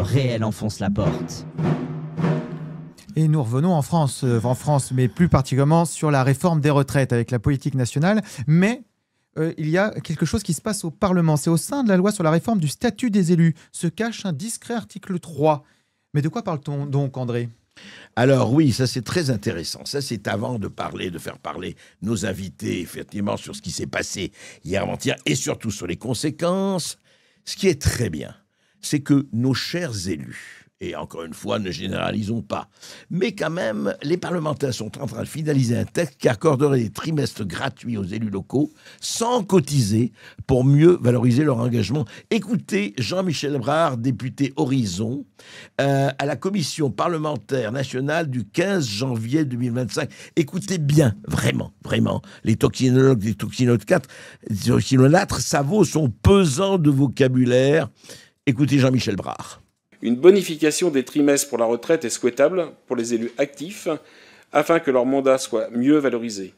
réel enfonce la porte. Et nous revenons en France, mais plus particulièrement sur la réforme des retraites avec la politique nationale. Mais il y a quelque chose qui se passe au Parlement. C'est au sein de la loi sur la réforme du statut des élus. Se cache un discret article 3. Mais de quoi parle-t-on donc, André ? Alors oui, ça c'est très intéressant. Ça c'est avant de faire parler nos invités, effectivement, sur ce qui s'est passé hier avant-hier et surtout sur les conséquences. Ce qui est très bien, c'est que nos chers élus, et encore une fois, ne généralisons pas, mais quand même, les parlementaires sont en train de finaliser un texte qui accorderait des trimestres gratuits aux élus locaux sans cotiser pour mieux valoriser leur engagement. Écoutez Jean-Michel Brard, député Horizon, à la commission parlementaire nationale du 15 janvier 2025. Écoutez bien, vraiment, les toxinologues, les toxinolâtres, ça vaut son pesant de vocabulaire. Écoutez Jean-Michel Brard. Une bonification des trimestres pour la retraite est souhaitable pour les élus actifs afin que leur mandat soit mieux valorisé.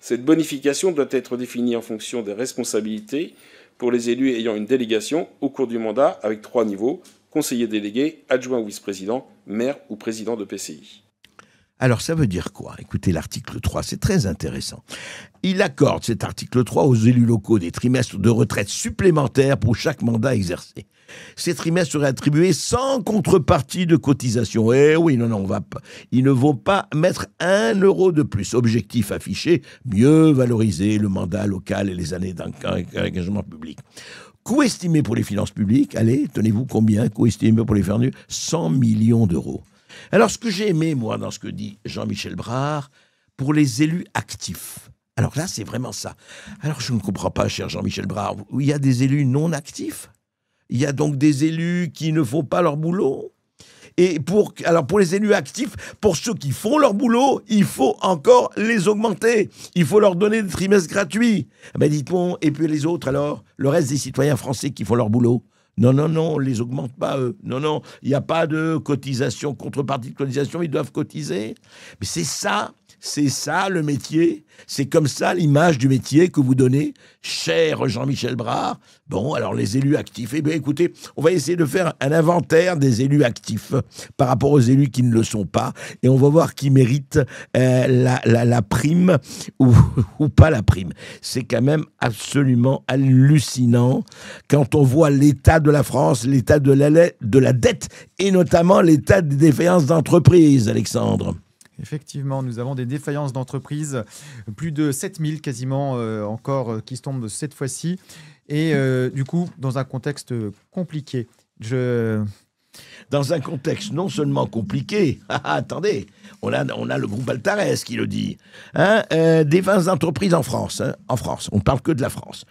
Cette bonification doit être définie en fonction des responsabilités pour les élus ayant une délégation au cours du mandat avec 3 niveaux, conseiller délégué, adjoint ou vice-président, maire ou président de PCI. Alors, ça veut dire quoi ? Écoutez l'article 3, c'est très intéressant. Il accorde, cet article 3, aux élus locaux des trimestres de retraite supplémentaires pour chaque mandat exercé. Ces trimestres seraient attribués sans contrepartie de cotisation. Eh oui, non, ils ne vont pas mettre 1 euro de plus. Objectif affiché, mieux valoriser le mandat local et les années d'engagement public. Coût estimé pour les finances publiques, allez, tenez-vous combien, coût estimé pour les finances publiques ? 100 millions d'euros. Alors, ce que j'ai aimé, moi, dans ce que dit Jean-Michel Brard, pour les élus actifs. Alors là, c'est vraiment ça. Alors, je ne comprends pas, cher Jean-Michel Brard, où il y a des élus non actifs. Il y a donc des élus qui ne font pas leur boulot. Et pour les élus actifs, pour ceux qui font leur boulot, il faut encore les augmenter. Il faut leur donner des trimestres gratuits. Ben dites-moi, et puis les autres alors, le reste des citoyens français qui font leur boulot. Non, on ne les augmente pas, eux. Non, il n'y a pas de cotisation, contrepartie de cotisation, ils doivent cotiser. Mais c'est ça le métier. C'est comme ça l'image du métier que vous donnez, cher Jean-Michel Brard. Bon, alors les élus actifs, eh bien écoutez, on va essayer de faire un inventaire des élus actifs par rapport aux élus qui ne le sont pas, et on va voir qui mérite la prime ou pas la prime. C'est quand même absolument hallucinant quand on voit l'état de la France, l'état de la dette, et notamment l'état des défaillances d'entreprise, Alexandre. Effectivement, nous avons des défaillances d'entreprises, plus de 7000 quasiment encore qui se tombent cette fois-ci. Et du coup, dans un contexte compliqué. Dans un contexte non seulement compliqué, attendez, on a le groupe Altares qui le dit, défaillances d'entreprises en France, on ne parle que de la France.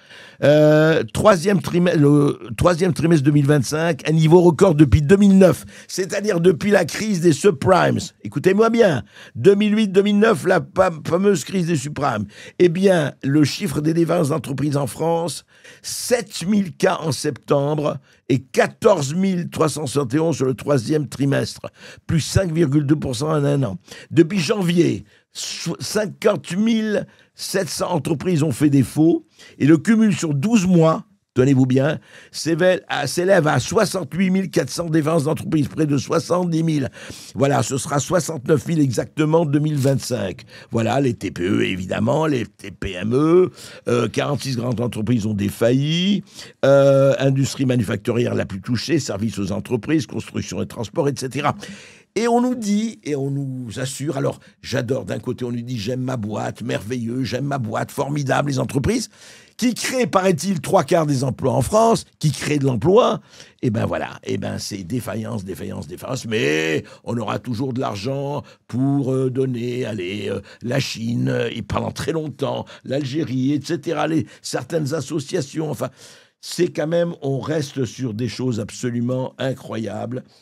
Troisième trimestre 2025, un niveau record depuis 2009, c'est-à-dire depuis la crise des subprimes. Écoutez-moi bien, 2008-2009, la fameuse crise des subprimes. Eh bien, le chiffre des défaillances d'entreprises en France, 7000 cas en septembre et 14 371 sur le troisième trimestre, plus 5,2% en un an. Depuis janvier, 50 700 entreprises ont fait défaut et le cumul sur 12 mois, tenez-vous bien, s'élève à 68 400 défaillances d'entreprises, près de 70 000. Voilà, ce sera 69 000 exactement 2025. Voilà, les TPE évidemment, les PME, 46 grandes entreprises ont défailli, industrie manufacturière la plus touchée, services aux entreprises, construction et transport, etc. Et on nous dit, et on nous assure, alors j'adore d'un côté, on nous dit j'aime ma boîte, merveilleux, j'aime ma boîte, formidable, les entreprises, qui créent, paraît-il, 3/4 des emplois en France, qui créent de l'emploi, et ben voilà, et ben c'est défaillance, mais on aura toujours de l'argent pour donner, la Chine, et pendant très longtemps, l'Algérie, etc., certaines associations, enfin... C'est quand même, on reste sur des choses absolument incroyables.